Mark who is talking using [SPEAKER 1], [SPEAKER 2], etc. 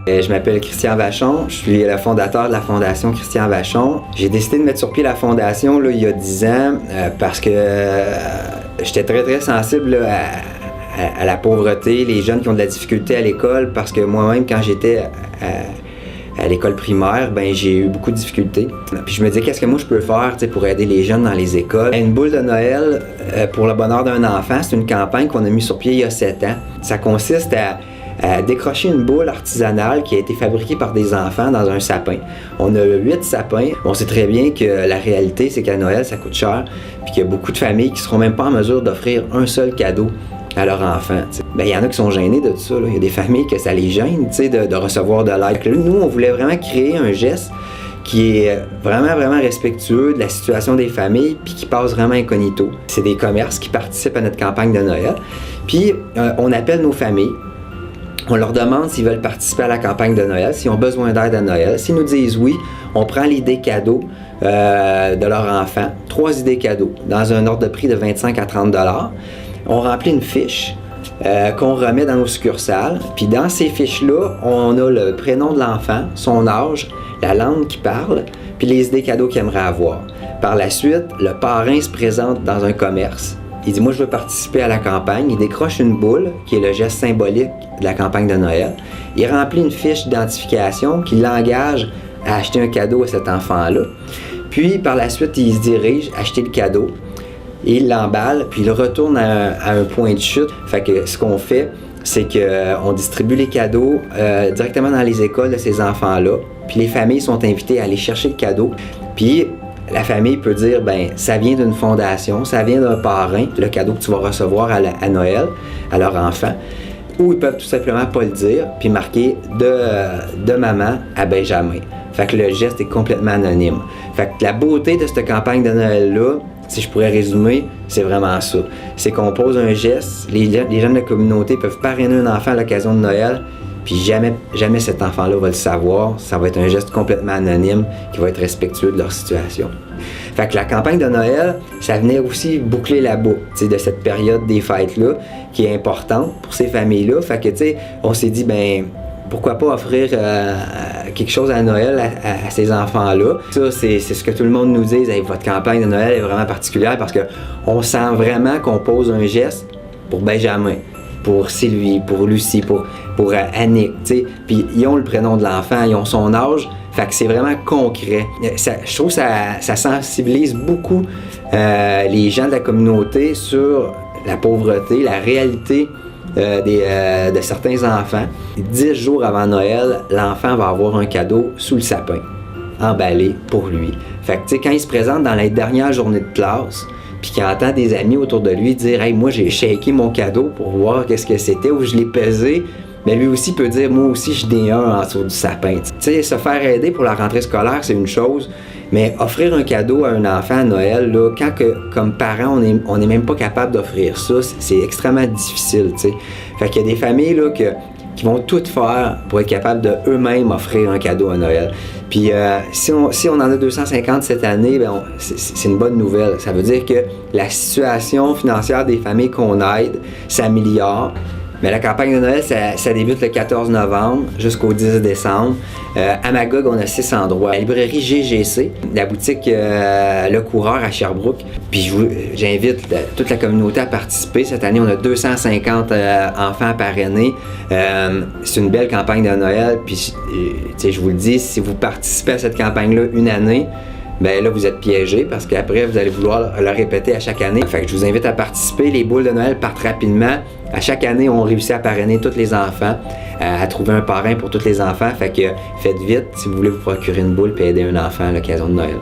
[SPEAKER 1] Je m'appelle Christian Vachon, je suis le fondateur de la Fondation Christian Vachon. J'ai décidé de mettre sur pied la Fondation là, il y a 10 ans parce que j'étais très sensible là, à la pauvreté, les jeunes qui ont de la difficulté à l'école, parce que moi-même, quand j'étais à l'école primaire, ben j'ai eu beaucoup de difficultés. Puis je me disais, qu'est-ce que moi je peux faire pour aider les jeunes dans les écoles? Une boule de Noël pour le bonheur d'un enfant, c'est une campagne qu'on a mise sur pied il y a 7 ans. Ça consiste à décrocher une boule artisanale qui a été fabriquée par des enfants dans un sapin. On a 8 sapins. On sait très bien que la réalité, c'est qu'à Noël, ça coûte cher, puis qu'il y a beaucoup de familles qui ne seront même pas en mesure d'offrir un seul cadeau à leur enfant. Ben, il y en a qui sont gênés de tout ça. Il y a des familles que ça les gêne de recevoir de l'aide. Nous, on voulait vraiment créer un geste qui est vraiment respectueux de la situation des familles puis qui passe vraiment incognito. C'est des commerces qui participent à notre campagne de Noël. Puis, on appelle nos familles. On leur demande s'ils veulent participer à la campagne de Noël, s'ils ont besoin d'aide à Noël. S'ils nous disent oui, on prend l'idée cadeau de leur enfant, 3 idées cadeaux, dans un ordre de prix de 25 à 30 $. On remplit une fiche qu'on remet dans nos succursales. Puis dans ces fiches-là, on a le prénom de l'enfant, son âge, la langue qu'il parle, puis les idées cadeaux qu'il aimerait avoir. Par la suite, le parrain se présente dans un commerce. Il dit « Moi, je veux participer à la campagne ». Il décroche une boule, qui est le geste symbolique de la campagne de Noël. Il remplit une fiche d'identification qui l'engage à acheter un cadeau à cet enfant-là. Puis, par la suite, il se dirige à acheter le cadeau. Il l'emballe, puis il retourne à un point de chute. Fait que ce qu'on fait, c'est qu'on distribue les cadeaux directement dans les écoles de ces enfants-là. Puis les familles sont invitées à aller chercher le cadeau. Puis la famille peut dire, ben ça vient d'une fondation, ça vient d'un parrain, le cadeau que tu vas recevoir à Noël, à leur enfant. Ou ils peuvent tout simplement pas le dire, puis marquer de maman à Benjamin. Fait que le geste est complètement anonyme. Fait que la beauté de cette campagne de Noël-là, si je pourrais résumer, c'est vraiment ça. C'est qu'on pose un geste, les jeunes de la communauté peuvent parrainer un enfant à l'occasion de Noël, puis jamais cet enfant-là va le savoir. Ça va être un geste complètement anonyme qui va être respectueux de leur situation. Fait que la campagne de Noël, ça venait aussi boucler la boucle de cette période des fêtes-là, qui est importante pour ces familles-là. Fait que, tu sais, on s'est dit, ben pourquoi pas offrir quelque chose à Noël à ces enfants-là. Ça, c'est ce que tout le monde nous dit. Hey, votre campagne de Noël est vraiment particulière parce qu'on sent vraiment qu'on pose un geste pour Benjamin, pour Sylvie, pour Lucie, pour Annick. Puis ils ont le prénom de l'enfant, ils ont son âge. Fait que c'est vraiment concret. Je trouve que ça sensibilise beaucoup les gens de la communauté sur la pauvreté, la réalité de certains enfants. 10 jours avant Noël, l'enfant va avoir un cadeau sous le sapin, emballé pour lui. Fait que, tu sais, quand il se présente dans la dernière journée de classe, puis qu'il entend des amis autour de lui dire « Hey, moi, j'ai shaké mon cadeau pour voir qu'est-ce que c'était, ou je l'ai pesé », mais lui aussi peut dire « Moi aussi, je n'ai un en dessous du sapin ». Tu sais, se faire aider pour la rentrée scolaire, c'est une chose, mais offrir un cadeau à un enfant à Noël, là, quand comme parent, on est même pas capable d'offrir ça, c'est extrêmement difficile, tu sais. Fait qu'il y a des familles là, qui vont tout faire pour être capables de eux-mêmes offrir un cadeau à Noël. Puis si on en a 250 cette année, ben c'est une bonne nouvelle. Ça veut dire que la situation financière des familles qu'on aide s'améliore. Mais la campagne de Noël, ça débute le 14 novembre jusqu'au 10 décembre. À Magog, on a 6 endroits. La librairie GGC, la boutique Le Coureur à Sherbrooke. Puis j'invite toute la communauté à participer. Cette année, on a 250 enfants parrainés. C'est une belle campagne de Noël. Puis je vous le dis, si vous participez à cette campagne-là une année, ben là, vous êtes piégés parce qu'après, vous allez vouloir le répéter à chaque année. Fait que je vous invite à participer. Les boules de Noël partent rapidement. À chaque année, on réussit à parrainer tous les enfants, à trouver un parrain pour tous les enfants. Fait que faites vite si vous voulez vous procurer une boule et aider un enfant à l'occasion de Noël.